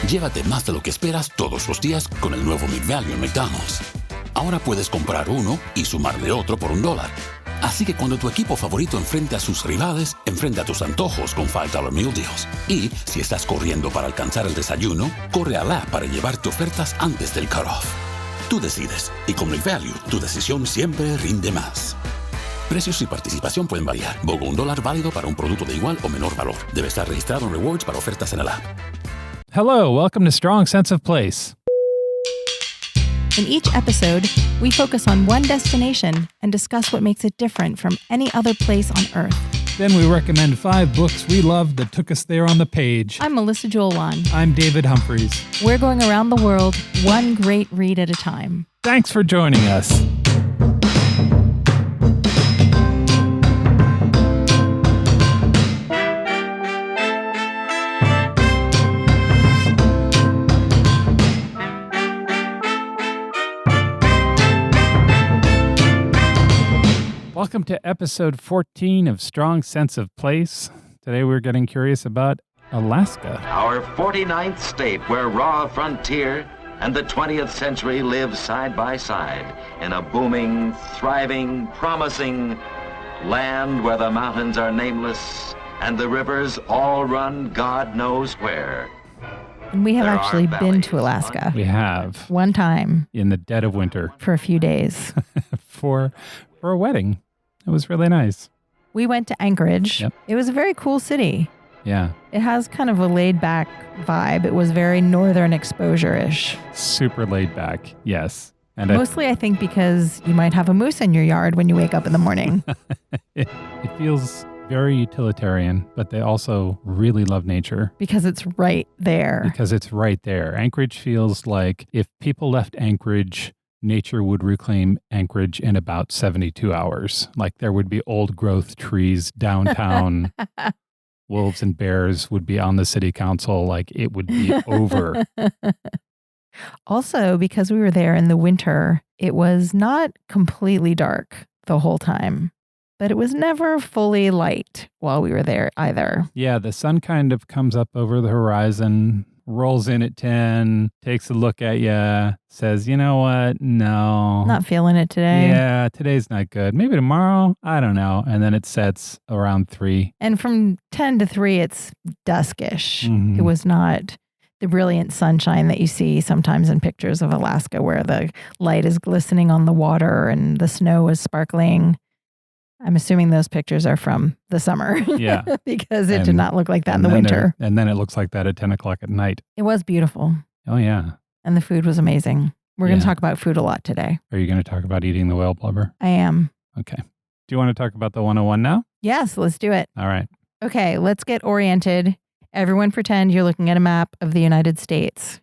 Llévate más de lo que esperas todos los días con el nuevo McValue en McDonald's. Ahora puedes comprar uno y sumarle otro por $1. Así que cuando tu equipo favorito enfrente a sus rivales, enfrenta tus antojos con $5 Meal Deals. Y si estás corriendo para alcanzar el desayuno, corre al app para llevarte ofertas antes del cutoff. Tú decides, y con McValue, tu decisión siempre rinde más. Precios y participación pueden variar. BOGO $1 válido para un producto de igual o menor valor. Debe estar registrado en Rewards para ofertas en el app. Hello, welcome to Strong Sense of Place. In each episode, we focus on one destination and discuss what makes it different from any other place on Earth. Then we recommend 5 books we loved that took us there on the page. I'm Melissa Joelwan. I'm David Humphreys. We're going around the world, one great read at a time. Thanks for joining us. Welcome to episode 14 of Strong Sense of Place. Today we're getting curious about Alaska. Our 49th state where raw frontier and the 20th century live side by side in a booming, thriving, promising land where the mountains are nameless and the rivers all run God knows where. And we have There actually are been to valleys. Alaska We have one time in the dead of winter for a few days. for a wedding. It was really nice. We went to Anchorage. Yep. It was a very cool city. Yeah. It has kind of a laid-back vibe. It was very northern exposure-ish. Super laid back. Yes. And Mostly, I think, because you might have a moose in your yard when you wake up in the morning. it feels very utilitarian, but they also really love nature. Because it's right there. Because it's right there. Anchorage feels like if people left Anchorage, nature would reclaim Anchorage in about 72 hours. Like there would be old growth trees downtown. Wolves and bears would be on the city council. Like it would be over. Also, because we were there in the winter, it was not completely dark the whole time, but it was never fully light while we were there either. Yeah, the sun kind of comes up over the horizon, rolls in at 10, takes a look at you, says, you know what? No. Not feeling it today. Yeah, today's not good. Maybe tomorrow. I don't know. And then it sets around 3. And from 10 to 3, it's duskish. Mhm. It was not the brilliant sunshine that you see sometimes in pictures of Alaska where the light is glistening on the water and the snow is sparkling. I'm assuming those pictures are from the summer. Yeah. Because it did And- not look like that in the And then winter. And then it looks like that at 10 o'clock at night. It was beautiful. Oh, yeah. And the food was amazing. We're going to Yeah. talk about food a lot today. Are you going to talk about eating the whale blubber? I am. Okay. Do you want to talk about the 101 now? Yes, let's do it. All right. Okay, let's get oriented. Everyone pretend you're looking at a map of the United States.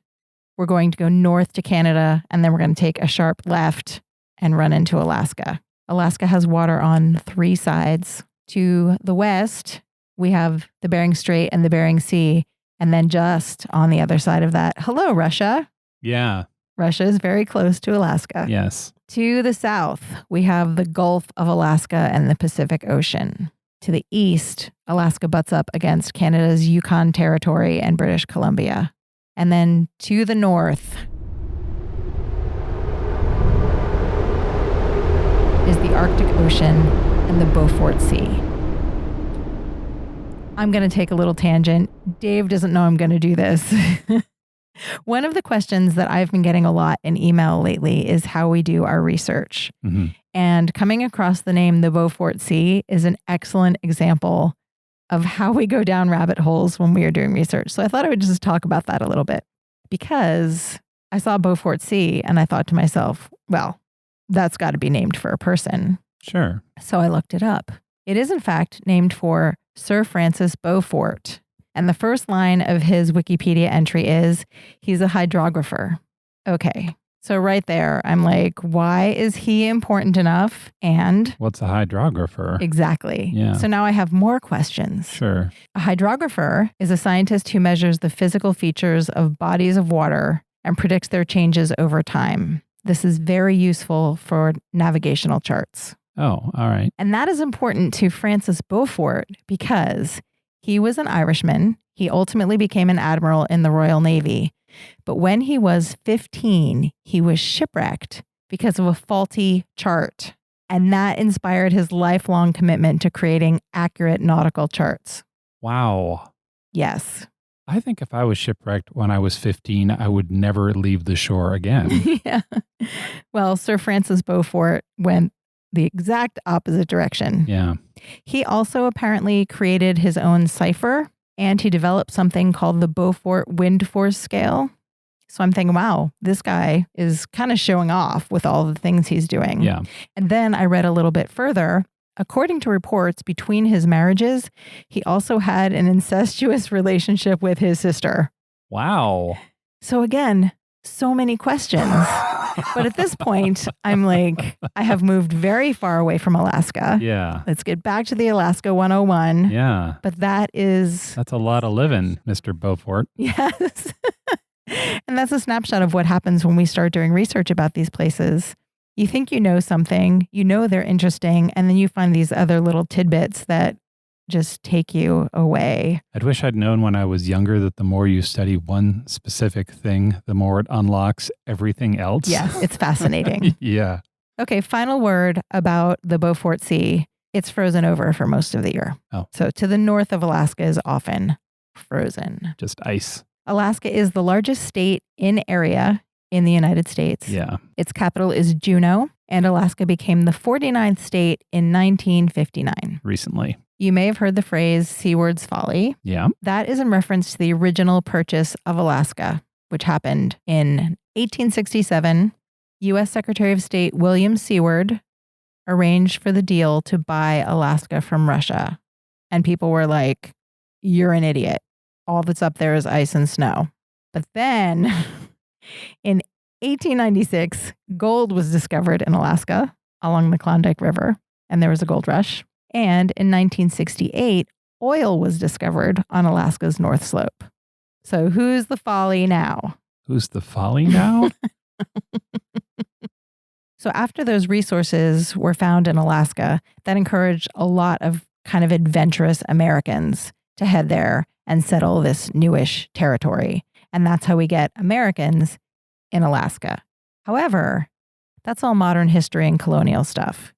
We're going to go north to Canada, and then we're going to take a sharp left and run into Alaska. Alaska has water on 3 sides. To the west, we have the Bering Strait and the Bering Sea. And then just on the other side of that, hello, Russia. Yeah. Russia is very close to Alaska. Yes. To the south, we have the Gulf of Alaska and the Pacific Ocean. To the east, Alaska butts up against Canada's Yukon Territory and British Columbia. And then to the north is the Arctic Ocean and the Beaufort Sea. I'm going to take a little tangent. Dave doesn't know I'm going to do this. One of the questions that I've been getting a lot in email lately is how we do our research. Mm-hmm. And coming across the name the Beaufort Sea is an excellent example of how we go down rabbit holes when we are doing research. So I thought I would just talk about that a little bit because I saw Beaufort Sea and I thought to myself, well, that's got to be named for a person. Sure. So I looked it up. It is in fact named for Sir Francis Beaufort. And the first line of his Wikipedia entry is, he's a hydrographer. Okay. So right there, I'm like, why is he important enough? And What's a hydrographer? exactly. Yeah. So now I have more questions. Sure. A hydrographer is a scientist who measures the physical features of bodies of water and predicts their changes over time. This is very useful for navigational charts. Oh, all right. And that is important to Francis Beaufort because He was an Irishman. He ultimately became an admiral in the Royal Navy. But when he was 15, he was shipwrecked because of a faulty chart. And that inspired his lifelong commitment to creating accurate nautical charts. Wow. Yes. I think if I was shipwrecked when I was 15, I would never leave the shore again. Yeah. Well, Sir Francis Beaufort went the exact opposite direction. Yeah. He also apparently created his own cipher, and he developed something called the Beaufort wind force scale. So I'm thinking, wow, this guy is kind of showing off with all the things he's doing. Yeah. And then I read a little bit further. According to reports, between his marriages, he also had an incestuous relationship with his sister. Wow. So again, so many questions. But at this point, I'm like, I have moved very far away from Alaska. Yeah. Let's get back to the Alaska 101. Yeah. But that's a lot of living, Mr. Beaufort. Yes. And that's a snapshot of what happens when we start doing research about these places. You think you know something, you know they're interesting, and then you find these other little tidbits that just take you away. I'd wish I'd known when I was younger that the more you study one specific thing, the more it unlocks everything else. Yes, it's fascinating. Yeah. Okay, final word about the Beaufort Sea. It's frozen over for most of the year. Oh. So to the north of Alaska is often frozen. Just ice. Alaska is the largest state in area in the United States. Yeah. Its capital is Juneau, and Alaska became the 49th state in 1959. Recently. You may have heard the phrase Seward's Folly. Yeah. That is in reference to the original purchase of Alaska, which happened in 1867. U.S. Secretary of State William Seward arranged for the deal to buy Alaska from Russia. And people were like, you're an idiot. All that's up there is ice and snow. But then in 1896, gold was discovered in Alaska along the Klondike River, and there was a gold rush. And in 1968, oil was discovered on Alaska's North Slope. So who's the Folly now? Who's the Folly now? So after those resources were found in Alaska, that encouraged a lot of kind of adventurous Americans to head there and settle this newish territory. And that's how we get Americans in Alaska. However, that's all modern history and colonial stuff.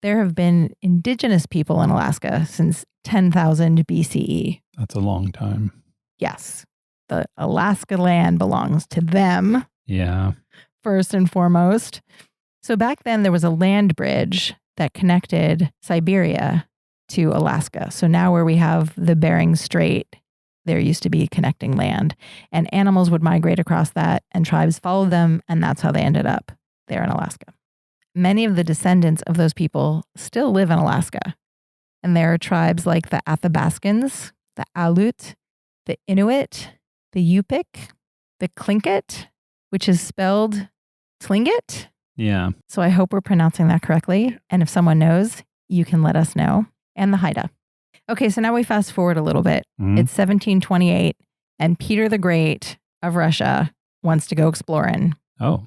There have been indigenous people in Alaska since 10,000 BCE. That's a long time. Yes. The Alaska land belongs to them. Yeah. First and foremost. So back then there was a land bridge that connected Siberia to Alaska. So now where we have the Bering Strait, there used to be connecting land, and animals would migrate across that and tribes followed them. And that's how they ended up there in Alaska. Many of the descendants of those people still live in Alaska. And there are tribes like the Athabascans, the Aleut, the Inuit, the Yupik, the Tlingit, which is spelled Tlingit. Yeah. So I hope we're pronouncing that correctly. And if someone knows, you can let us know. And the Haida. Okay, so now we fast forward a little bit. Mm-hmm. It's 1728, and Peter the Great of Russia wants to go exploring. Oh.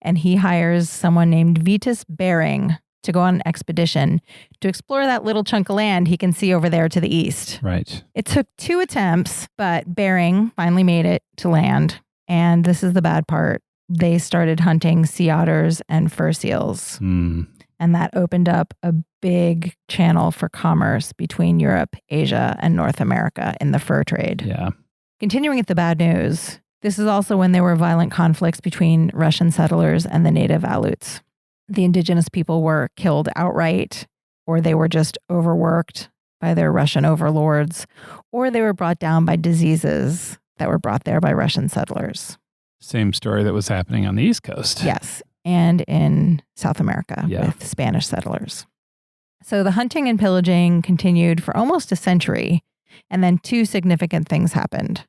And he hires someone named Vitus Bering to go on an expedition to explore that little chunk of land he can see over there to the east. Right. It took 2 attempts, but Bering finally made it to land. And this is the bad part. They started hunting sea otters and fur seals. Mm. And that opened up a big channel for commerce between Europe, Asia, and North America in the fur trade. Yeah. Continuing with the bad news, this is also when there were violent conflicts between Russian settlers and the native Aleuts. The indigenous people were killed outright, or they were just overworked by their Russian overlords, or they were brought down by diseases that were brought there by Russian settlers. Same story that was happening on the East Coast. Yes. And in South America Yeah. with Spanish settlers. So the hunting and pillaging continued for almost a century, and then 2 significant things happened.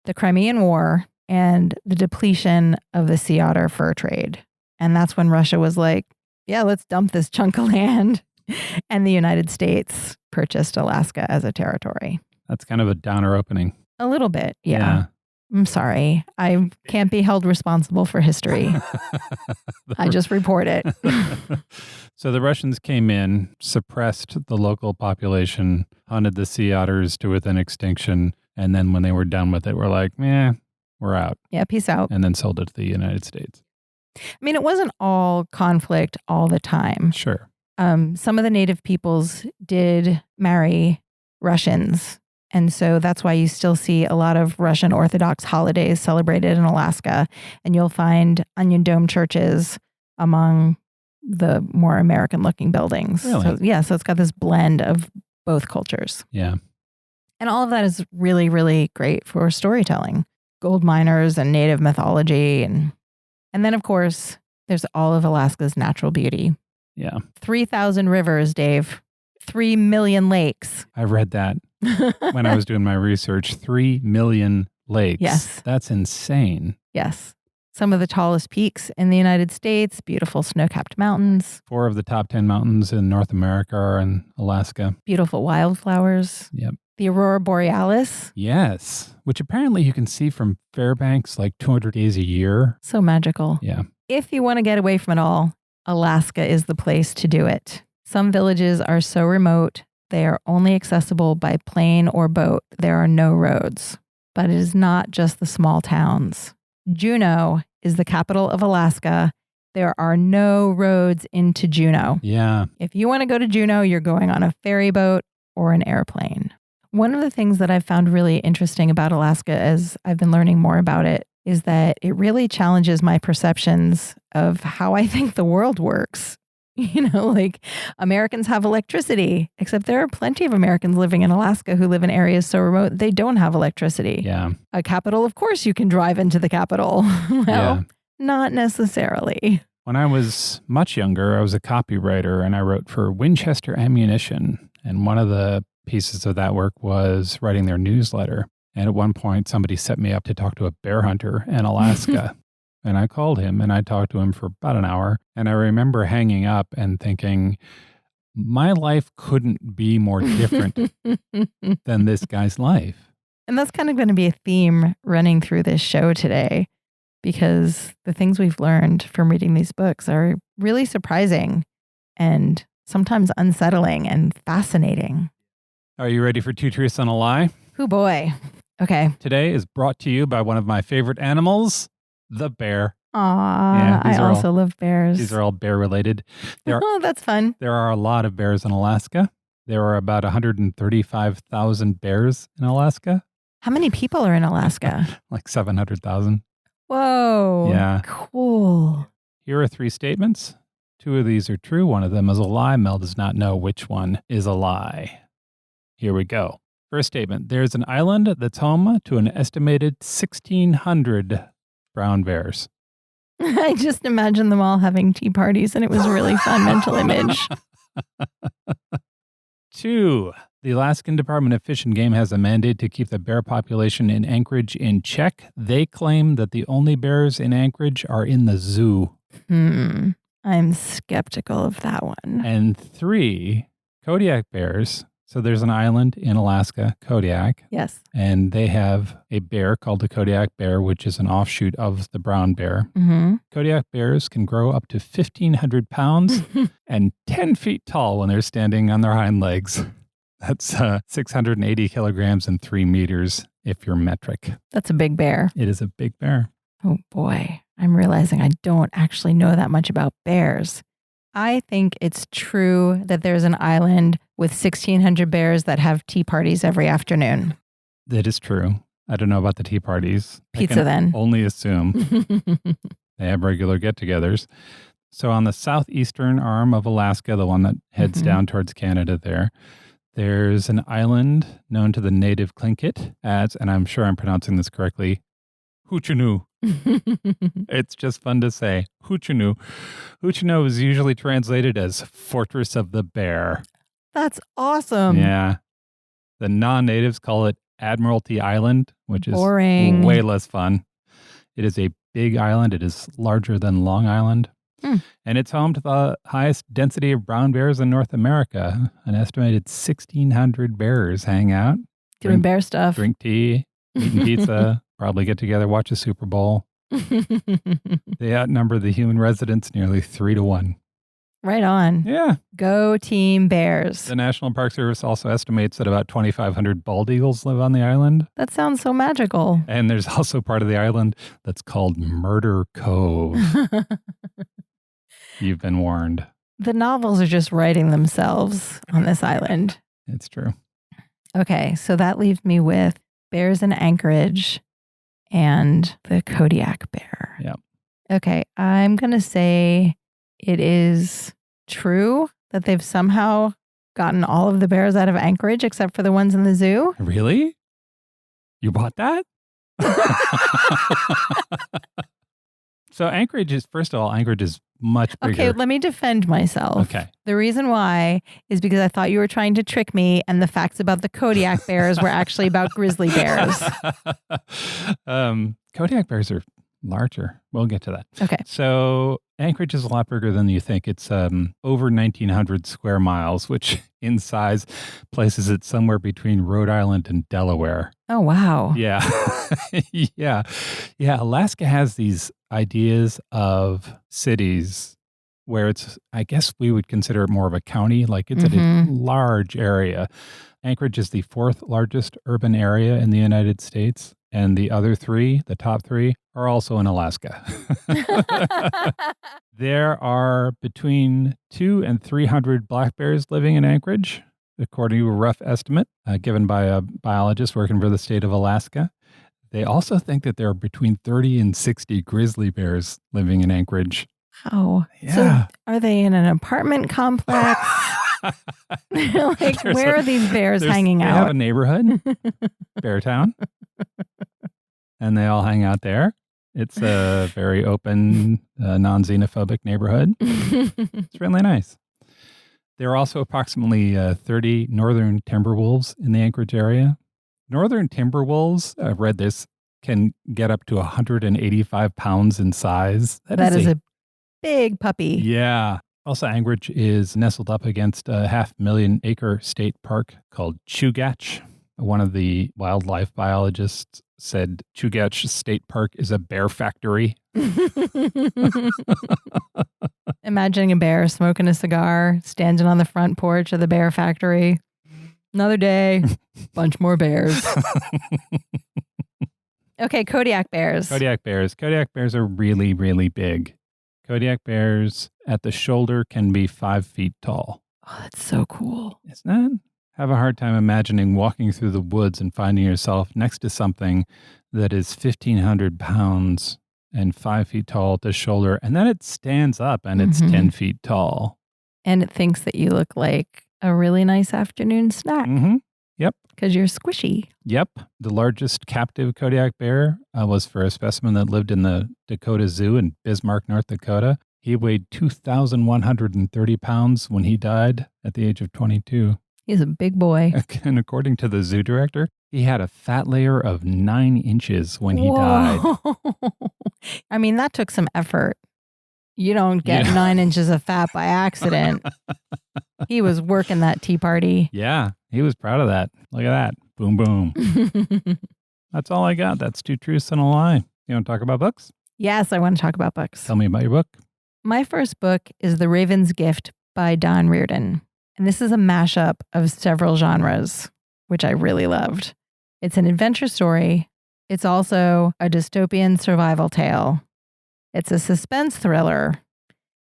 The Crimean War and the depletion of the sea otter fur trade. And that's when Russia was like, yeah, let's dump this chunk of land. And the United States purchased Alaska as a territory. That's kind of a downer opening. A little bit, yeah. I'm sorry. I can't be held responsible for history. I just report it. So the Russians came in, suppressed the local population, hunted the sea otters to within extinction, and then when they were done with it, we're like, we're out. Yeah, peace out. And then sold it to the United States. I mean, it wasn't all conflict all the time. Sure. Some of the native peoples did marry Russians. And so that's why you still see a lot of Russian Orthodox holidays celebrated in Alaska. And you'll find onion dome churches among the more American looking buildings. Really? So it's got this blend of both cultures. Yeah. And all of that is really, really great for storytelling. Gold miners and native mythology. And then, of course, there's all of Alaska's natural beauty. Yeah. 3,000 rivers, Dave. 3 million lakes. I read that when I was doing my research. 3 million lakes. Yes. That's insane. Yes. Some of the tallest peaks in the United States, beautiful snow-capped mountains. 4 of the top 10 mountains in North America are in Alaska. Beautiful wildflowers. Yep. The Aurora Borealis. Yes. Which apparently you can see from Fairbanks like 200 days a year. So magical. Yeah. If you want to get away from it all, Alaska is the place to do it. Some villages are so remote, they are only accessible by plane or boat. There are no roads. But it is not just the small towns. Juneau is the capital of Alaska. There are no roads into Juneau. Yeah. If you want to go to Juneau, you're going on a ferry boat or an airplane. One of the things that I've found really interesting about Alaska as I've been learning more about it is that it really challenges my perceptions of how I think the world works. Like Americans have electricity, except there are plenty of Americans living in Alaska who live in areas so remote they don't have electricity. Yeah. A capital, of course, you can drive into the capital. Not necessarily. When I was much younger, I was a copywriter and I wrote for Winchester Ammunition. And one of the pieces of that work was writing their newsletter. And at one point, somebody set me up to talk to a bear hunter in Alaska. And I called him and I talked to him for about an hour. And I remember hanging up and thinking, my life couldn't be more different than this guy's life. And that's kind of going to be a theme running through this show today, because the things we've learned from reading these books are really surprising and sometimes unsettling and fascinating. Are you ready for 2 truths and a lie? Oh boy. Okay. Today is brought to you by one of my favorite animals, the bear. Aw, I also love bears. These are all bear related. That's fun. There are a lot of bears in Alaska. There are about 135,000 bears in Alaska. How many people are in Alaska? Like 700,000. Whoa. Yeah. Cool. Here are 3 statements. 2 of these are true. One of them is a lie. Mel does not know which one is a lie. Here we go. First statement. There's an island that's home to an estimated 1,600 brown bears. I just imagined them all having tea parties, and it was a really fun mental image. 2. The Alaskan Department of Fish and Game has a mandate to keep the bear population in Anchorage in check. They claim that the only bears in Anchorage are in the zoo. I'm skeptical of that one. And 3, Kodiak bears. So there's an island in Alaska, Kodiak. Yes. And they have a bear called the Kodiak bear, which is an offshoot of the brown bear. Mm-hmm. Kodiak bears can grow up to 1,500 pounds and 10 feet tall when they're standing on their hind legs. That's 680 kilograms and 3 meters if you're metric. That's a big bear. It is a big bear. Oh boy, I'm realizing I don't actually know that much about bears. I think it's true that there's an island with 1,600 bears that have tea parties every afternoon. That is true. I don't know about the tea parties. Pizza then. Only assume. They have regular get-togethers. So on the southeastern arm of Alaska, the one that heads down towards Canada there's an island known to the native Tlingit as, and I'm sure I'm pronouncing this correctly, Huchunu. It's just fun to say. Huchunu. Huchunu is usually translated as Fortress of the Bear. That's awesome. Yeah. The non-natives call it Admiralty Island, which is boring. Way less fun. It is a big island. It is larger than Long Island. And it's home to the highest density of brown bears in North America. An estimated 1,600 bears hang out. Doing bear stuff. Drink tea, eating pizza, probably get together, watch a Super Bowl. They outnumber the human residents nearly 3-1. Right on. Yeah. Go Team Bears. The National Park Service also estimates that about 2,500 bald eagles live on the island. That sounds so magical. And there's also part of the island that's called Murder Cove. You've been warned. The novels are just writing themselves on this island. It's true. Okay, so that leaves me with bears in Anchorage and the Kodiak bear. Yeah. Okay, I'm going to say it is true that they've somehow gotten all of the bears out of Anchorage except for the ones in the zoo. Really? You bought that? So Anchorage is, first of all, Anchorage is much bigger. Okay, let me defend myself. Okay. The reason why is because I thought you were trying to trick me and the facts about the Kodiak bears were actually about grizzly bears. Kodiak bears are larger. We'll get to that. Okay. So Anchorage is a lot bigger than you think. It's over 1,900 square miles, which in size places it somewhere between Rhode Island and Delaware. Oh, wow. Yeah. Yeah. Alaska has these ideas of cities where it's, I guess we would consider it more of a county, like it's a large area. Anchorage is the 4th largest urban area in the United States. And the other 3, the top 3, are also in Alaska. There are between 200 and 300 black bears living in Anchorage, according to a rough estimate given by a biologist working for the state of Alaska. They also think that there are between 30 and 60 grizzly bears living in Anchorage. Oh, Yeah. So are they in an apartment complex? Like, where are these bears hanging They out? have a neighborhood, Beartown, and they all hang out there. It's a very open, non-xenophobic neighborhood. It's really nice. There are also approximately 30 northern timber wolves in the Anchorage area. Northern timber wolves, I've read this, can get up to 185 pounds in size. That is a big puppy. Yeah. Also, Anchorage is nestled up against a 500,000 acre state park called Chugach. One of the wildlife biologists said Chugach State Park is a bear factory. Imagining a bear smoking a cigar, standing on the front porch of the bear factory. Another day, bunch more bears. Okay, Kodiak bears. Kodiak bears. Kodiak bears are really, really big. Kodiak bears at the shoulder can be 5 feet tall. Oh, that's so cool. Isn't that? Have a hard time imagining walking through the woods and finding yourself next to something that is 1,500 pounds and 5 feet tall at the shoulder, and then it stands up and it's 10 feet tall. And it thinks that you look like a really nice afternoon snack. Yep. Because you're squishy. Yep. The largest captive Kodiak bear was for a specimen that lived in the Dakota Zoo in Bismarck, North Dakota. He weighed 2,130 pounds when he died at the age of 22. He's a big boy. And according to the zoo director, he had a fat layer of 9 inches when he died. I mean, that took some effort. You don't get 9 inches of fat by accident. He was working that tea party. Yeah, he was proud of that. Look at that. Boom, boom. That's all I got. That's 2 truths and a lie. You want to talk about books? Yes, I want to talk about books. Tell me about your book. My first book is The Raven's Gift by Don Reardon. And this is a mashup of several genres, which I really loved. It's an adventure story. It's also a dystopian survival tale. It's a suspense thriller.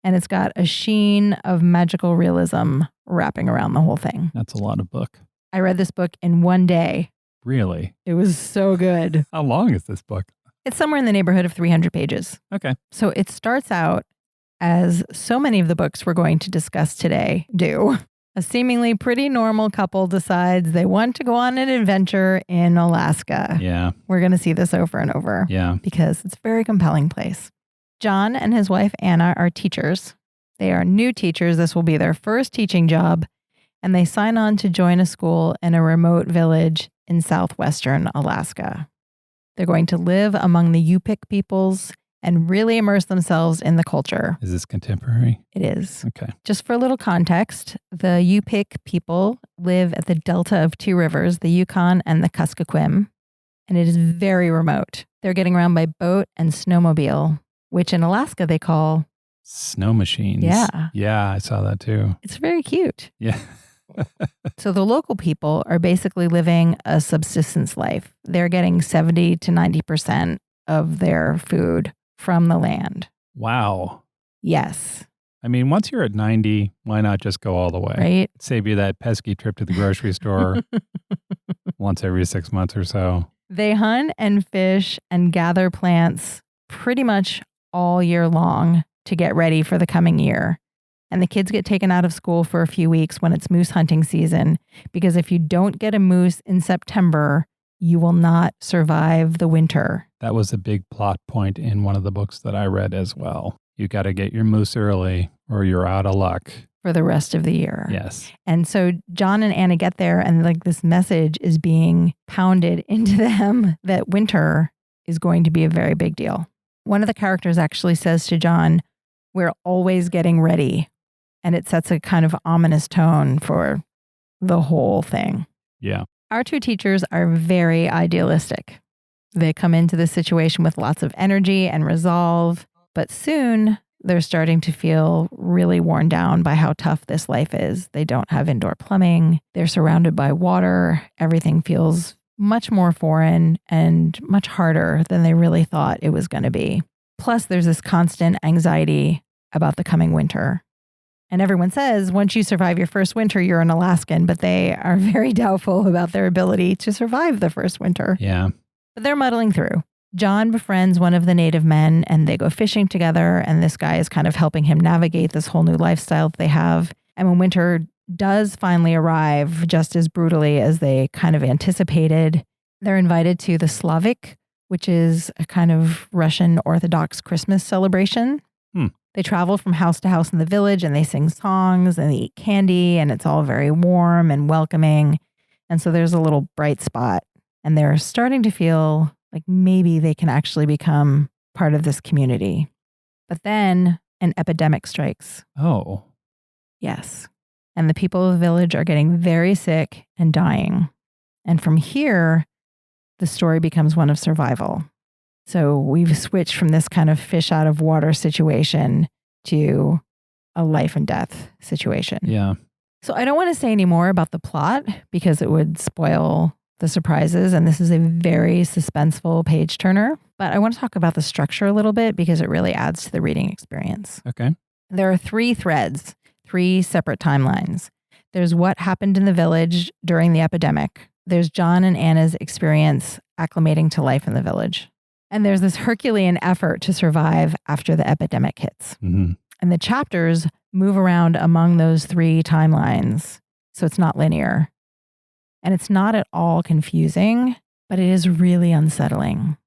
And it's got a sheen of magical realism wrapping around the whole thing. That's a lot of book. I read this book in one day. Really? It was so good. How long is this book? It's somewhere in the neighborhood of 300 pages. Okay. So it starts out as so many of the books we're going to discuss today do. A seemingly pretty normal couple decides they want to go on an adventure in Alaska. Yeah. We're going to see this over and over. Yeah. Because it's a very compelling place. John and his wife Anna are teachers. They are new teachers. This will be their first teaching job. And they sign on to join a school in a remote village in southwestern Alaska. They're going to live among the Yupik peoples and really immerse themselves in the culture. Is this contemporary? It is. Okay. Just for a little context, the Yupik people live at the delta of 2 rivers, the Yukon and the Kuskokwim. and it is very remote. They're getting around by boat and snowmobile, which in Alaska they call snow machines. Yeah. Yeah, I saw that too. It's very cute. Yeah. So the local people are basically living a subsistence life. They're getting 70 to 90% of their food from the land. Wow. Yes. I mean, once you're at 90, why not just go all the way? Right? Save you that pesky trip to the grocery store once every 6 months or so. They hunt and fish and gather plants pretty much all year long to get ready for the coming year. And the kids get taken out of school for a few weeks when it's moose hunting season, because if you don't get a moose in September, you will not survive the winter. That was a big plot point in one of the books that I read as well. You got to get your moose early or you're out of luck. For the rest of the year. Yes. And so John and Anna get there and like this message is being pounded into them that winter is going to be a very big deal. One of the characters actually says to John, "We're always getting ready." And it sets a kind of ominous tone for the whole thing. Yeah. Our two teachers are very idealistic. They come into this situation with lots of energy and resolve, but soon they're starting to feel really worn down by how tough this life is. They don't have indoor plumbing. They're surrounded by water. Everything feels much more foreign and much harder than they really thought it was going to be. Plus, there's this constant anxiety about the coming winter. And everyone says once you survive your first winter, you're an Alaskan, but they are very doubtful about their ability to survive the first winter. Yeah. But they're muddling through. John befriends one of the native men and they go fishing together. And this guy is kind of helping him navigate this whole new lifestyle that they have. And when winter does finally arrive, just as brutally as they kind of anticipated, they're invited to the Slavic, which is a kind of Russian Orthodox Christmas celebration. They travel from house to house in the village and they sing songs and they eat candy and it's all very warm and welcoming. And so there's a little bright spot and they're starting to feel like maybe they can actually become part of this community. But then an epidemic strikes. Oh. Yes. And the people of the village are getting very sick and dying. And from here, the story becomes one of survival. So we've switched from this kind of fish out of water situation to a life and death situation. Yeah. So I don't want to say any more about the plot because it would spoil the surprises. And this is a very suspenseful page turner. But I want to talk about the structure a little bit because it really adds to the reading experience. Okay. There are 3 threads, 3 separate timelines. There's what happened in the village during the epidemic. There's John and Anna's experience acclimating to life in the village. And there's this Herculean effort to survive after the epidemic hits. Mm-hmm. And the chapters move around among those 3 timelines. So it's not linear. And it's not at all confusing, but it is really unsettling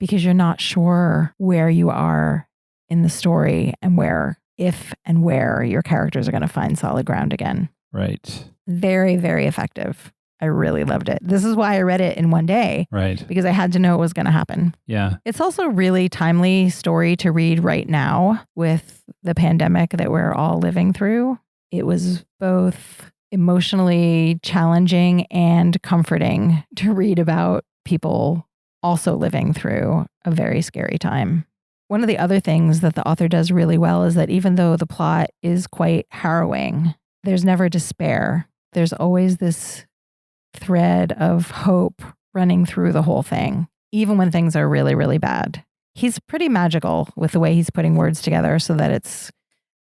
because you're not sure where you are in the story and where, if and where your characters are going to find solid ground again. Right. Very, very effective. I really loved it. This is why I read it in one day. Right. Because I had to know what was going to happen. Yeah. It's also a really timely story to read right now with the pandemic that we're all living through. It was both emotionally challenging and comforting to read about people also living through a very scary time. One of the other things that the author does really well is that even though the plot is quite harrowing, there's never despair. There's always this thread of hope running through the whole thing, even when things are really, really bad. He's pretty magical with the way he's putting words together so that it's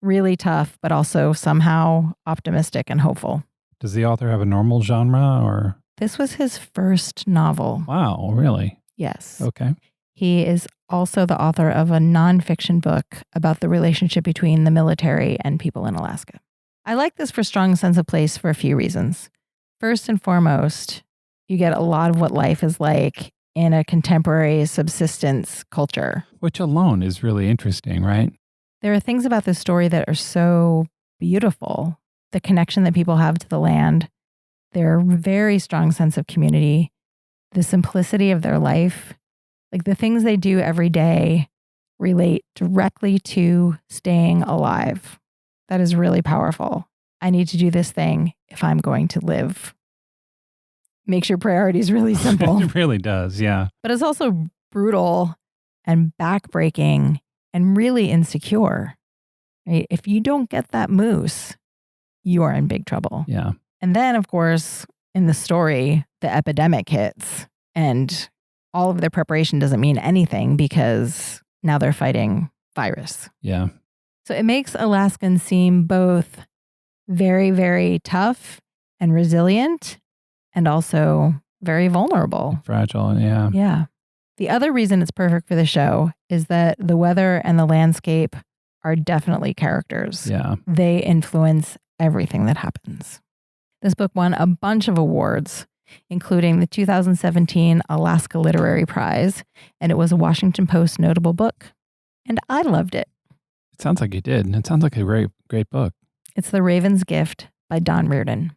really tough, but also somehow optimistic and hopeful. Does the author have a normal genre or? This was his first novel. Wow, really? Yes. Okay. He is also the author of a nonfiction book about the relationship between the military and people in Alaska. I like this for Strong Sense of Place for a few reasons. First and foremost, you get a lot of what life is like in a contemporary subsistence culture. Which alone is really interesting, right? There are things about this story that are so beautiful. The connection that people have to the land, their very strong sense of community, the simplicity of their life, like the things they do every day relate directly to staying alive. That is really powerful. I need to do this thing if I'm going to live. makes your priorities really simple. It really does, yeah. But it's also brutal and backbreaking and really insecure. Right? If you don't get that moose, you are in big trouble. Yeah. And then, of course, in the story, the epidemic hits and all of their preparation doesn't mean anything because now they're fighting virus. Yeah. So it makes Alaskans seem both very, very tough and resilient and also very vulnerable. Fragile, yeah. Yeah. The other reason it's perfect for the show is that the weather and the landscape are definitely characters. Yeah. They influence everything that happens. This book won a bunch of awards, including the 2017 Alaska Literary Prize, and it was a Washington Post notable book. And I loved it. It sounds like you did. And it sounds like a great, great book. It's The Raven's Gift by Don Reardon.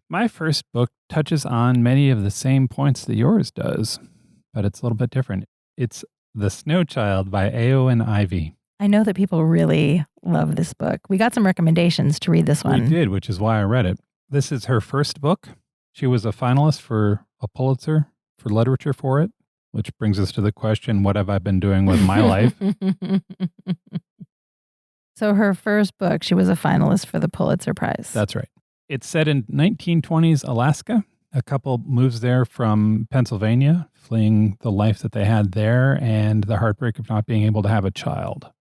My first book touches on many of the same points that yours does, but it's a little bit different. It's The Snow Child by Eowyn Ivey. I know that people really love this book. We got some recommendations to read this one. We did, which is why I read it. This is her first book. She was a finalist for a Pulitzer for literature for it, which brings us to the question, what have I been doing with my life? So her first book, she was a finalist for the Pulitzer Prize. That's right. It's set in 1920s Alaska. A couple moves there from Pennsylvania, fleeing the life that they had there and the heartbreak of not being able to have a child.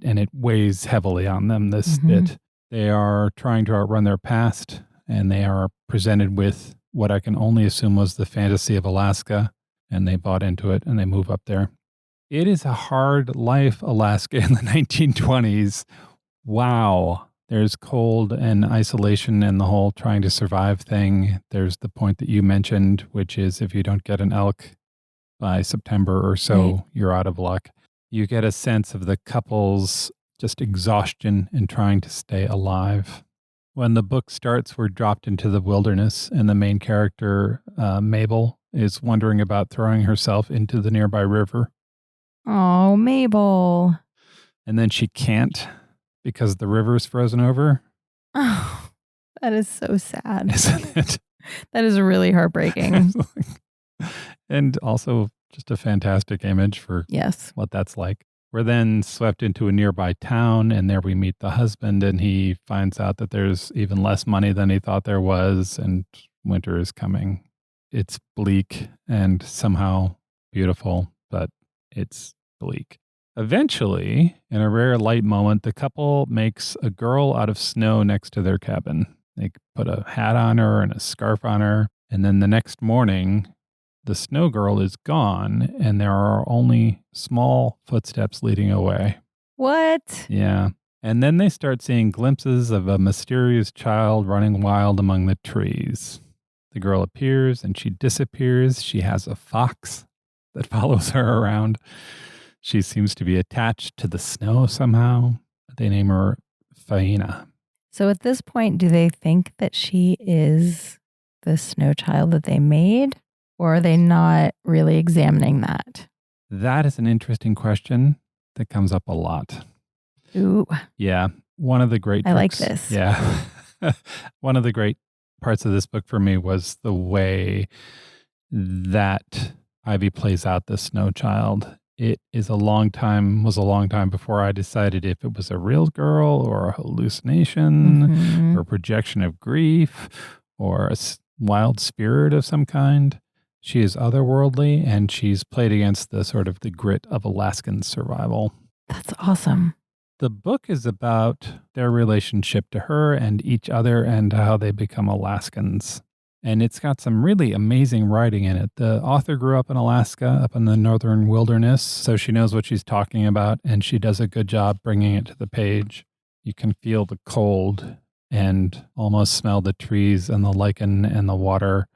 And it weighs heavily on them, this bit. They are trying to outrun their past, and they are presented with what I can only assume was the fantasy of Alaska, and they bought into it, and they move up there. It is a hard life, Alaska, in the 1920s. Wow. There's cold and isolation and the whole trying to survive thing. There's the point that you mentioned, which is if you don't get an elk by September or so, you're out of luck. You get a sense of the couple's just exhaustion in trying to stay alive. When the book starts, we're dropped into the wilderness, and the main character, Mabel, is wondering about throwing herself into the nearby river. Oh, Mabel. And then she can't because the river is frozen over. Oh, that is so sad. Isn't it? That is really heartbreaking. And also just a fantastic image for what that's like. We're then swept into a nearby town, and there we meet the husband, and he finds out that there's even less money than he thought there was, and winter is coming. It's bleak and somehow beautiful, but it's bleak. Eventually, in a rare light moment, the couple makes a girl out of snow next to their cabin. They put a hat on her and a scarf on her, and then the next morning, the snow girl is gone, and there are only small footsteps leading away. What? Yeah. And then they start seeing glimpses of a mysterious child running wild among the trees. The girl appears and she disappears. She has a fox that follows her around. She seems to be attached to the snow somehow. They name her Faina. So at this point, do they think that she is the snow child that they made? Or are they not really examining that? That is an interesting question that comes up a lot. Ooh. Yeah. One of the great I like tricks, this. Yeah. One of the great parts of this book for me was the way that Ivy plays out the snow child. It was a long time before I decided if it was a real girl or a hallucination or projection of grief or a wild spirit of some kind. She is otherworldly, and she's played against the sort of the grit of Alaskan survival. That's awesome. The book is about their relationship to her and each other and how they become Alaskans. And it's got some really amazing writing in it. The author grew up in Alaska, up in the northern wilderness, so she knows what she's talking about, and she does a good job bringing it to the page. You can feel the cold and almost smell the trees and the lichen and the water.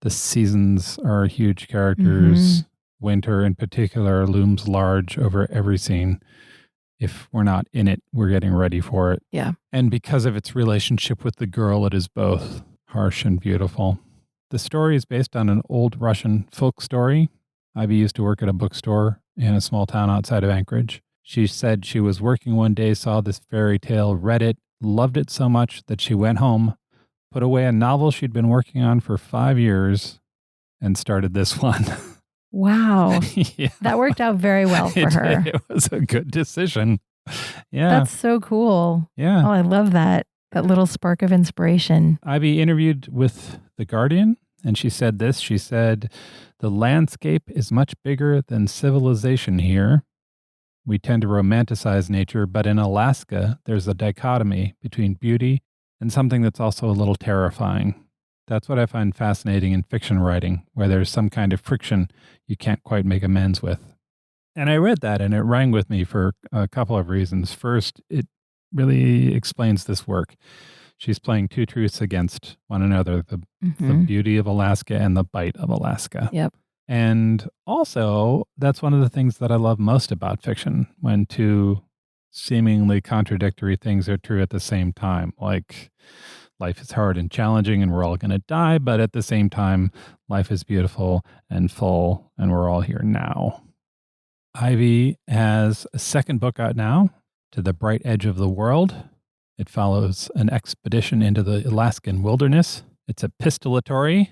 The seasons are huge characters. Winter in particular looms large over every scene. If we're not in it, we're getting ready for it. Yeah. And because of its relationship with the girl, it is both harsh and beautiful. The story is based on an old Russian folk story. Ivy used to work at a bookstore in a small town outside of Anchorage. She said she was working one day, saw this fairy tale, read it, loved it so much that she went home, put away a novel she'd been working on for 5 years and started this one. Wow. Yeah. That worked out very well for her. It was a good decision. Yeah. That's so cool. Yeah. Oh, I love that little spark of inspiration. Ivy interviewed with The Guardian, and she said this. She said, "The landscape is much bigger than civilization here. We tend to romanticize nature, but in Alaska, there's a dichotomy between beauty and something that's also a little terrifying. That's what I find fascinating in fiction writing, where there's some kind of friction you can't quite make amends with." And I read that and it rang with me for a couple of reasons. First, it really explains this work. She's playing two truths against one another, the beauty of Alaska and the bite of Alaska. Yep. And also, that's one of the things that I love most about fiction, when two seemingly contradictory things are true at the same time. Like, life is hard and challenging and we're all going to die, but at the same time, life is beautiful and full and we're all here now. Ivy has a second book out now, To the Bright Edge of the World. It follows an expedition into the Alaskan wilderness. It's epistolatory.